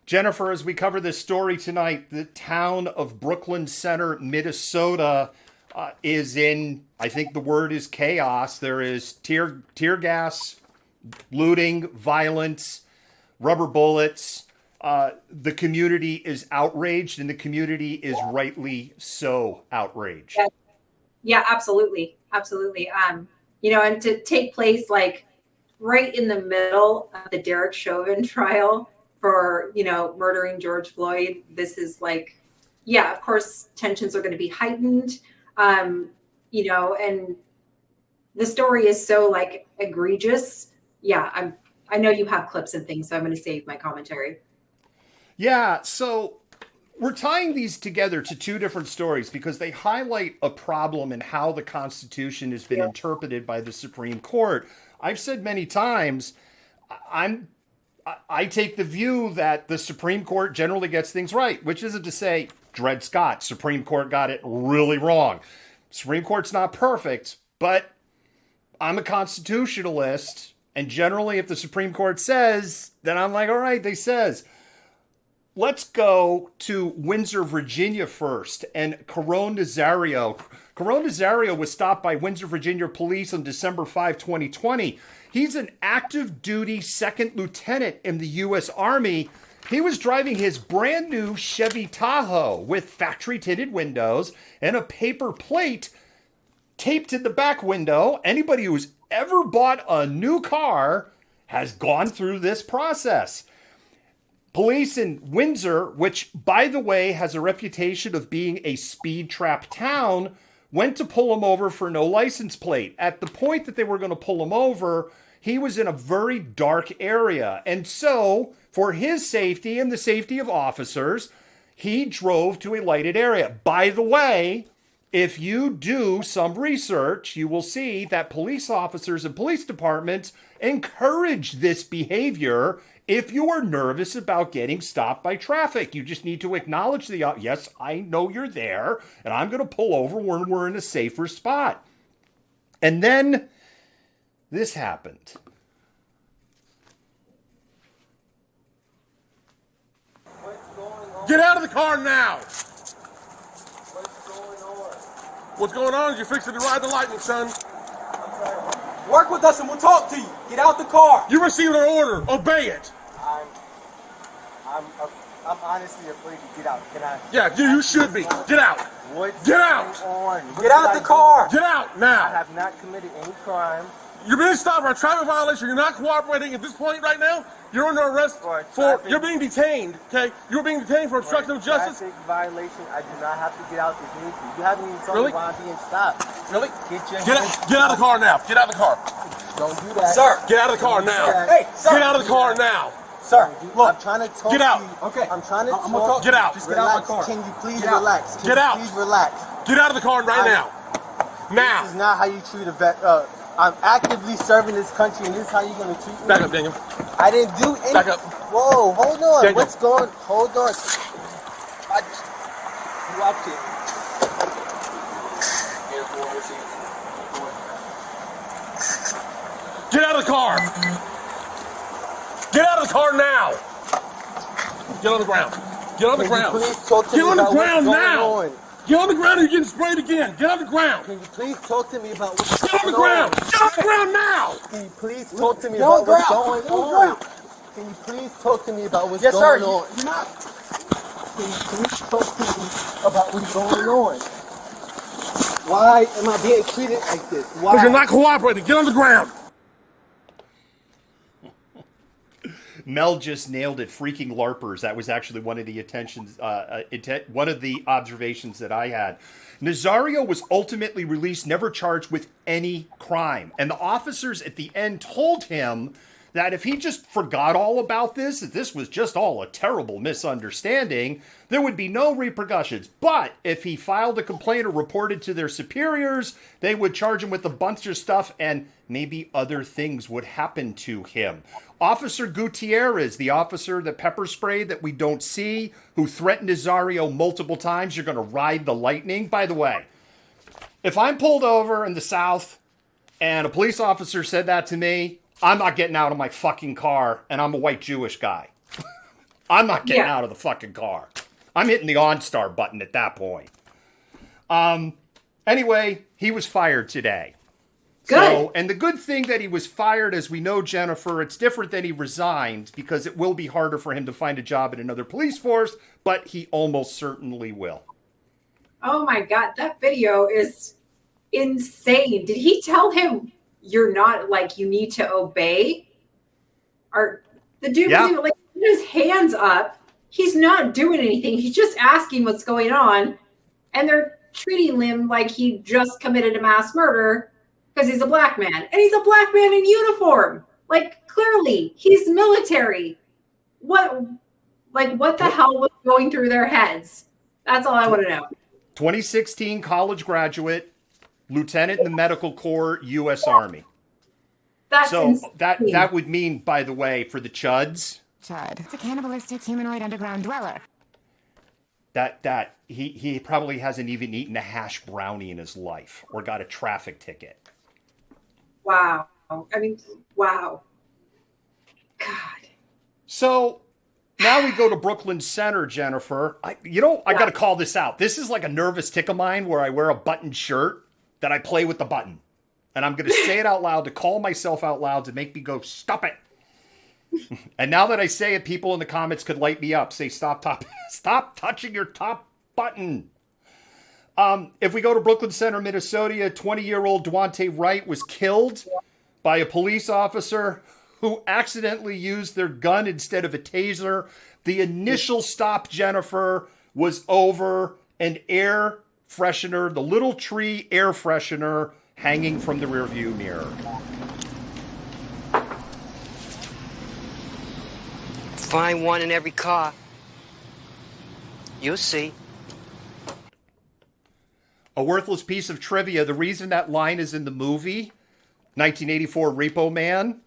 Jennifer, as we cover this story tonight, the town of Brooklyn Center, Minnesota, is in, I think the word is chaos. There is tear gas, looting, violence, rubber bullets. The community is outraged, and the community is rightly so outraged. Yeah, absolutely. Absolutely. And to take place like right in the middle of the Derek Chauvin trial for, murdering George Floyd, this is like, yeah, of course, tensions are going to be heightened. And the story is so like egregious. Yeah, I know you have clips and things, so I'm going to save my commentary. Yeah, so we're tying these together to two different stories because they highlight a problem in how the Constitution has been interpreted by the Supreme Court. I've said many times, I take the view that the Supreme Court generally gets things right, which isn't to say Dred Scott, Supreme Court got it really wrong. Supreme Court's not perfect, but I'm a constitutionalist, and generally if the Supreme Court says, then I'm like, all right, they says. Let's go to Windsor, Virginia first, and Caron Nazzario. Caron Nazzario was stopped by Windsor, Virginia police on December 5, 2020. He's an active duty second lieutenant in the U.S. Army. He was driving his brand new Chevy Tahoe with factory tinted windows and a paper plate taped in the back window. Anybody who's ever bought a new car has gone through this process. Police in Windsor, which, by the way, has a reputation of being a speed trap town, went to pull him over for no license plate. At the point that they were going to pull him over, he was in a very dark area. And so, for his safety and the safety of officers, he drove to a lighted area. By the way, if you do some research, you will see that police officers and police departments encourage this behavior. If you are nervous about getting stopped by traffic, you just need to acknowledge yes, I know you're there, and I'm going to pull over when we're in a safer spot. And then this happened. Get out of the car now! What's going on? What's going on is you're fixing to ride the lightning, son. Work with us and we'll talk to you. Get out the car. You received an order. Obey it. I'm honestly afraid to get out. Can I? Yeah, you should be. Get out. What's Get out. going on? Get out the car. Get out I now. have not committed any crime. You're being stopped for a traffic violation. You're not cooperating at this point right now. You're under arrest for you're being detained. Okay, you're being detained for obstruction of justice. Traffic violation. I do not have to get out the vehicle. You haven't even told me why I'm being stopped. Really? Get out of the car now. Get out of the car. Don't do that, Sir. Get out of the car now. Hey, sir. Get out of the car now. Sir, look, I'm trying to talk Get out. to you. Okay. I'm trying to talk. Get out. Just get out of my car. Can you please relax? Get out. Please relax. Get out of the car right now. Now. This is not how you treat a vet. I'm actively serving this country, and this is how you're going to treat me. Back up, Daniel. I didn't do anything. Back up. Whoa, hold on. Daniel. What's going? Hold on. You out here? Get out of the car. Get out of the car now. Get on the ground. Get on the ground. Please talk to Get me on the about ground what's now. going on. Get on the ground or you're getting sprayed again. Get on the ground. Can you please talk to me about what's Get on going the ground. on? Get on the ground now. Can you please talk to me about what's going on? Can you please talk to me about what's going on? You're not. Can you please talk to me about what's going on? Why am I being treated like this? Why? Because you're not cooperating. Get on the ground. Mel just nailed it. Freaking LARPers. That was actually one of the one of the observations that I had. Nazzario was ultimately released, never charged with any crime. And the officers at the end told him that if he just forgot all about this, that this was just all a terrible misunderstanding, there would be no repercussions. But if he filed a complaint or reported to their superiors, they would charge him with a bunch of stuff and maybe other things would happen to him. Officer Gutierrez, the officer that pepper sprayed that we don't see, who threatened Nazzario multiple times, you're going to ride the lightning. By the way, if I'm pulled over in the South and a police officer said that to me, I'm not getting out of my fucking car, and I'm a white Jewish guy. I'm not getting Yeah. out of the fucking car. I'm hitting the OnStar button at that point. Anyway, he was fired today. Good. So, and the good thing that he was fired, as we know, Jennifer, it's different than he resigned because it will be harder for him to find a job in another police force, but he almost certainly will. Oh my God, that video is insane. Did he tell him you're not, like, you need to obey? Or the dude was even like, his hands up. He's not doing anything. He's just asking what's going on. And they're treating him like he just committed a mass murder because he's a black man. And he's a black man in uniform. Like, clearly, he's military. What the hell was going through their heads? That's all I want to know. 2016 college graduate, lieutenant in the medical corps, U.S. Army. That's So insane. that would mean, by the way, for the Chuds, Chud. It's a cannibalistic humanoid underground dweller. that he probably hasn't even eaten a hash brownie in his life or got a traffic ticket. Wow. I mean, wow. God. So now we go to Brooklyn Center, Jennifer. I got to call this out. This is like a nervous tick of mine where I wear a buttoned shirt that I play with the button. And I'm going to say it out loud to call myself out loud to make me go, stop it. And now that I say it, people in the comments could light me up. Say, stop touching your top button. If we go to Brooklyn Center, Minnesota, 20-year-old Duante Wright was killed by a police officer who accidentally used their gun instead of a taser. The initial stop, Jennifer, was over an air freshener, the little tree air freshener hanging from the rearview mirror. Find one in every car. You'll see. A worthless piece of trivia. The reason that line is in the movie, 1984 Repo Man,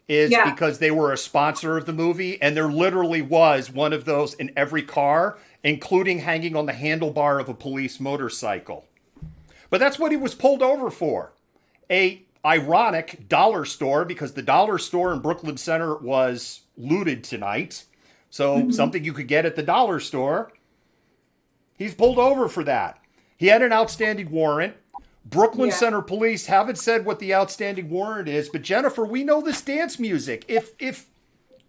is because they were a sponsor of the movie, and there literally was one of those in every car, including hanging on the handlebar of a police motorcycle. But that's what he was pulled over for. A ironic dollar store, because the dollar store in Brooklyn Center was looted tonight. So something you could get at the dollar store. He's pulled over for that. He had an outstanding warrant. Brooklyn Center Police haven't said what the outstanding warrant is, but Jennifer, we know this dance music. If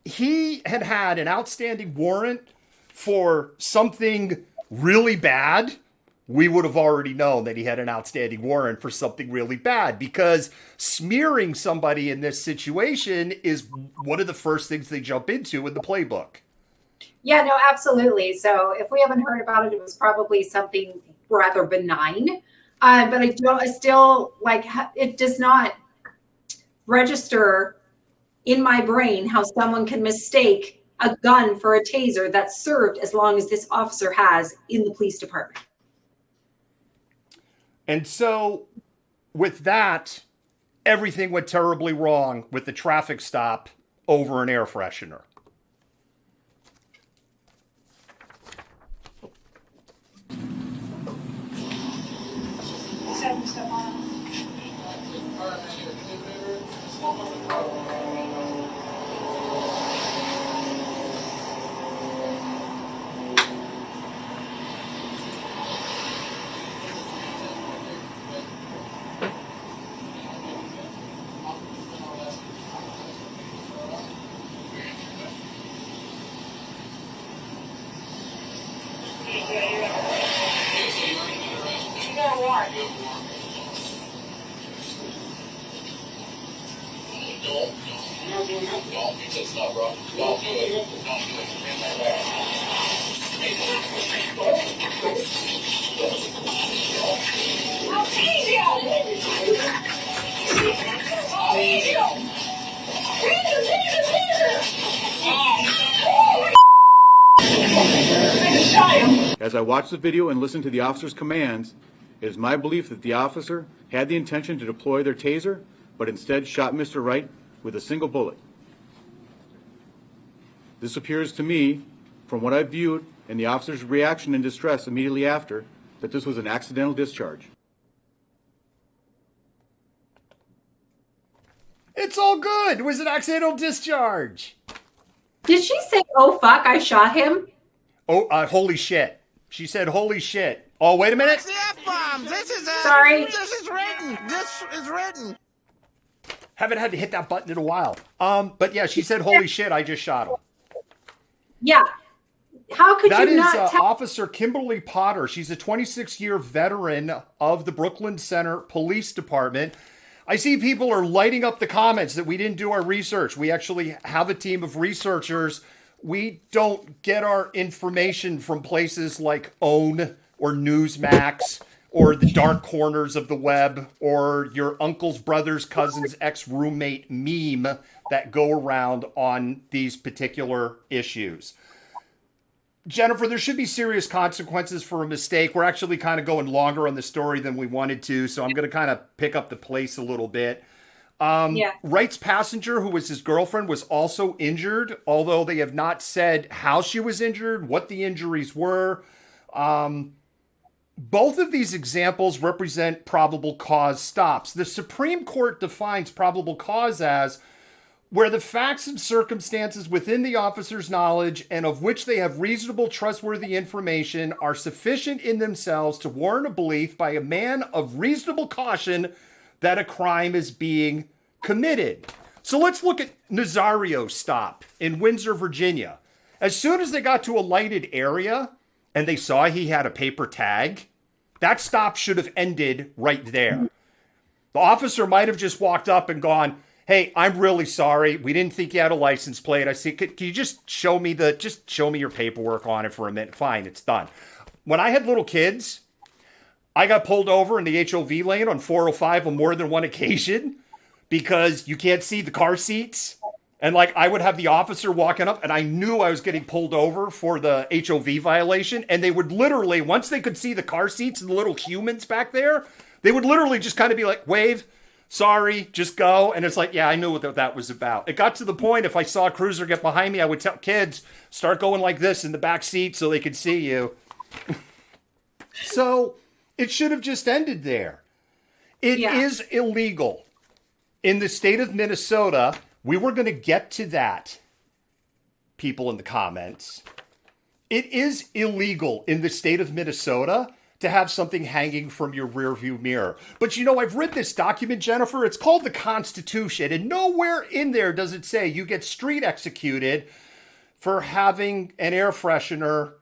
he had an outstanding warrant for something really bad, we would have already known that he had an outstanding warrant for something really bad, because smearing somebody in this situation is one of the first things they jump into in the playbook. Yeah, no, absolutely. So if we haven't heard about it, it was probably something rather benign. But I still, like, it does not register in my brain how someone can mistake a gun for a taser that served as long as this officer has in the police department. And so with that, everything went terribly wrong with the traffic stop over an air freshener. As I watched the video and listened to the officer's commands, it is my belief that the officer had the intention to deploy their taser, but instead shot Mr. Wright with a single bullet. This appears to me, from what I viewed and the officer's reaction and distress immediately after, that this was an accidental discharge. It's all good. It was an accidental discharge. Did she say, "Oh fuck, I shot him"? Oh, holy shit. She said, holy shit. Oh, wait a minute. It's the F-bomb. Sorry. This is written. This is written. Haven't had to hit that button in a while. But yeah, she said, holy shit, I just shot him. Yeah. How could That you is not tell? Officer Kimberly Potter. She's a 26-year veteran of the Brooklyn Center Police Department. I see people are lighting up the comments that we didn't do our research. We actually have a team of researchers. We don't get our information from places like OWN or Newsmax or the dark corners of the web or your uncle's brother's cousin's ex-roommate meme that go around on these particular issues. Jennifer, there should be serious consequences for a mistake. We're actually kind of going longer on the story than we wanted to, so I'm going to kind of pick up the pace a little bit. Wright's passenger, who was his girlfriend, was also injured, although they have not said how she was injured, what the injuries were. Both of these examples represent probable cause stops. The Supreme Court defines probable cause as where the facts and circumstances within the officer's knowledge and of which they have reasonable, trustworthy information are sufficient in themselves to warrant a belief by a man of reasonable caution that a crime is being committed. So let's look at Nazzario's stop in Windsor, Virginia. As soon as they got to a lighted area and they saw he had a paper tag, that stop should have ended right there. The officer might have just walked up and gone, "Hey, I'm really sorry. We didn't think you had a license plate. I see. Can you just show me your paperwork on it for a minute?" Fine, it's done. When I had little kids, I got pulled over in the HOV lane on 405 on more than one occasion because you can't see the car seats. And like I would have the officer walking up and I knew I was getting pulled over for the HOV violation. And they would literally, once they could see the car seats and the little humans back there, they would literally just kind of be like, "Wave, sorry, just go." And it's like, yeah, I knew what that was about. It got to the point, if I saw a cruiser get behind me, I would tell kids, start going like this in the back seat so they could see you. So it should have just ended there. It is illegal. In the state of Minnesota, we were going to get to that, people in the comments. It is illegal in the state of Minnesota to have something hanging from your rearview mirror. But you know, I've read this document, Jennifer. It's called the Constitution, and nowhere in there does it say you get street executed for having an air freshener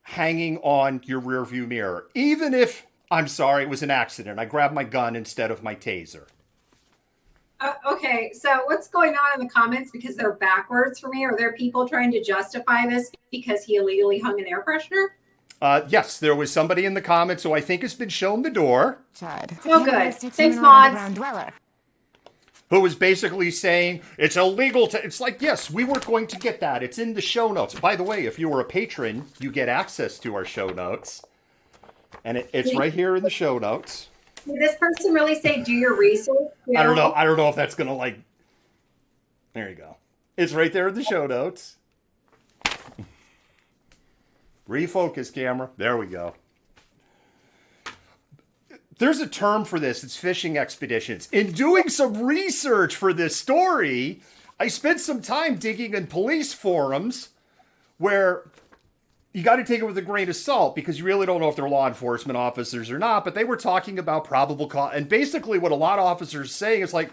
hanging on your rearview mirror. Even if, I'm sorry, it was an accident. I grabbed my gun instead of my taser. Okay, so what's going on in the comments? Because they're backwards for me. Are there people trying to justify this because he illegally hung an air freshener? Yes, there was somebody in the comments who I think has been shown the door. Oh, good. Thanks, mods. Who was basically saying it's illegal to. It's like, yes, we were going to get that. It's in the show notes. By the way, if you were a patron, you get access to our show notes. And it's right here in the show notes. Did this person really say do your research? I don't know. I don't know if that's going to like. There you go. It's right there in the show notes. Refocus, camera. There we go. There's a term for this. It's fishing expeditions. In doing some research for this story, I spent some time digging in police forums where you got to take it with a grain of salt because you really don't know if they're law enforcement officers or not, but they were talking about probable cause. And basically what a lot of officers are saying is like,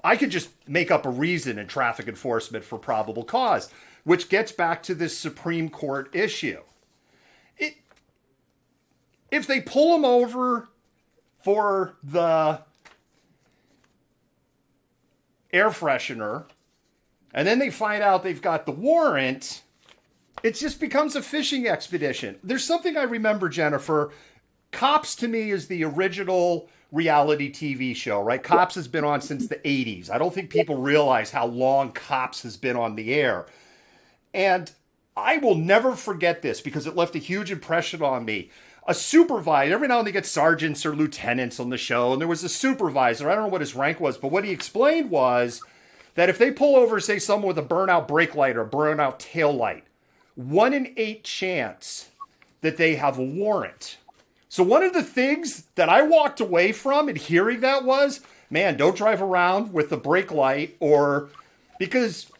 I could just make up a reason in traffic enforcement for probable cause, which gets back to this Supreme Court issue. If they pull them over for the air freshener and then they find out they've got the warrant, it just becomes a fishing expedition. There's something I remember, Jennifer. Cops to me is the original reality TV show, right? Cops has been on since the 80s. I don't think people realize how long Cops has been on the air. And I will never forget this because it left a huge impression on me. A supervisor, every now and then they get sergeants or lieutenants on the show, and there was a supervisor. I don't know what his rank was, but what he explained was that if they pull over, say, someone with a burnout brake light or a burnout tail light, 1 in 8 chance that they have a warrant. So one of the things that I walked away from in hearing that was, man, don't drive around with the brake light, or because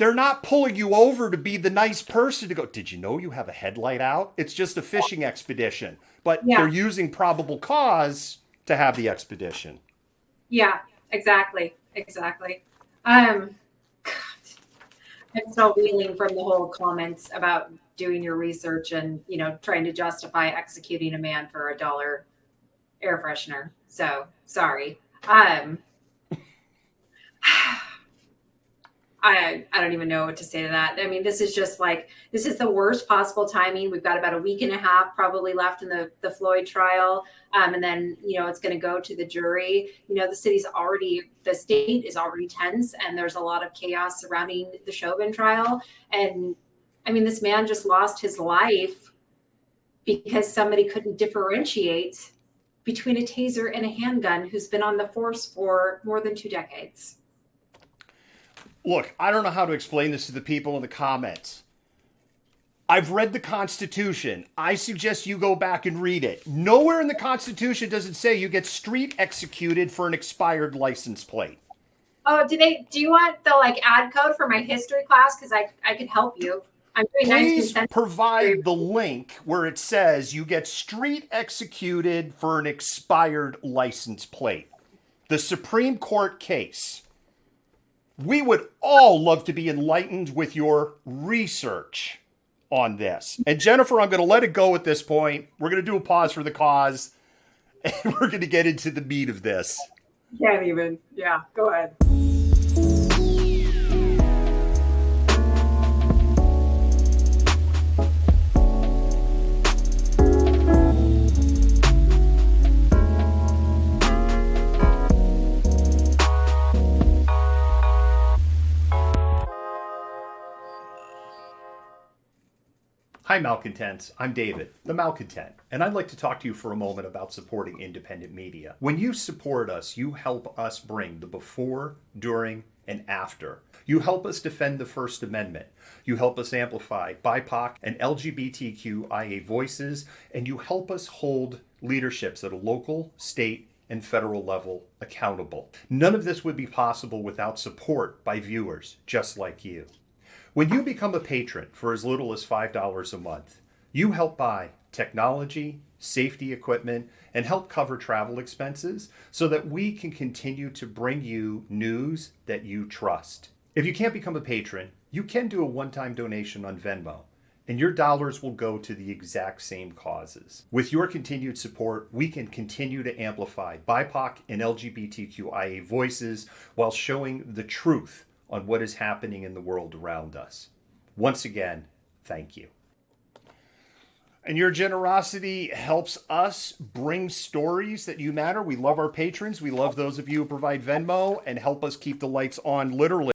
They're not pulling you over to be the nice person to go, did you know you have a headlight out? It's just a fishing expedition. But Yeah. they're using probable cause to have the expedition. Yeah, exactly. God, I'm still reeling from the whole comments about doing your research and, trying to justify executing a man for $1 air freshener. So sorry. I don't even know what to say to that. I mean, this is the worst possible timing. We've got about a week and a half probably left in the Floyd trial. And then, it's going to go to the jury. The state is already tense, and there's a lot of chaos surrounding the Chauvin trial. And I mean, this man just lost his life because somebody couldn't differentiate between a taser and a handgun who's been on the force for more than 2 decades. Look, I don't know how to explain this to the people in the comments. I've read the Constitution. I suggest you go back and read it. Nowhere in the Constitution does it say you get street executed for an expired license plate. Oh, do you want the ad code for my history class? Because I could help you. I'm doing 19th Please century. provide the link where it says you get street executed for an expired license plate. The Supreme Court case. We would all love to be enlightened with your research on this. And Jennifer, I'm going to let it go at this point. We're going to do a pause for the cause, and we're going to get into the meat of this. Can't even. Yeah, go ahead. Hi, Malcontents. I'm David, the Malcontent, and I'd like to talk to you for a moment about supporting independent media. When you support us, you help us bring the before, during, and after. You help us defend the First Amendment. You help us amplify BIPOC and LGBTQIA voices, and you help us hold leaderships at a local, state, and federal level accountable. None of this would be possible without support by viewers just like you. When you become a patron for as little as $5 a month, you help buy technology, safety equipment, and help cover travel expenses so that we can continue to bring you news that you trust. If you can't become a patron, you can do a one-time donation on Venmo, and your dollars will go to the exact same causes. With your continued support, we can continue to amplify BIPOC and LGBTQIA voices while showing the truth on what is happening in the world around us. Once again, thank you. And your generosity helps us bring stories that you matter. We love our patrons. We love those of you who provide Venmo and help us keep the lights on literally.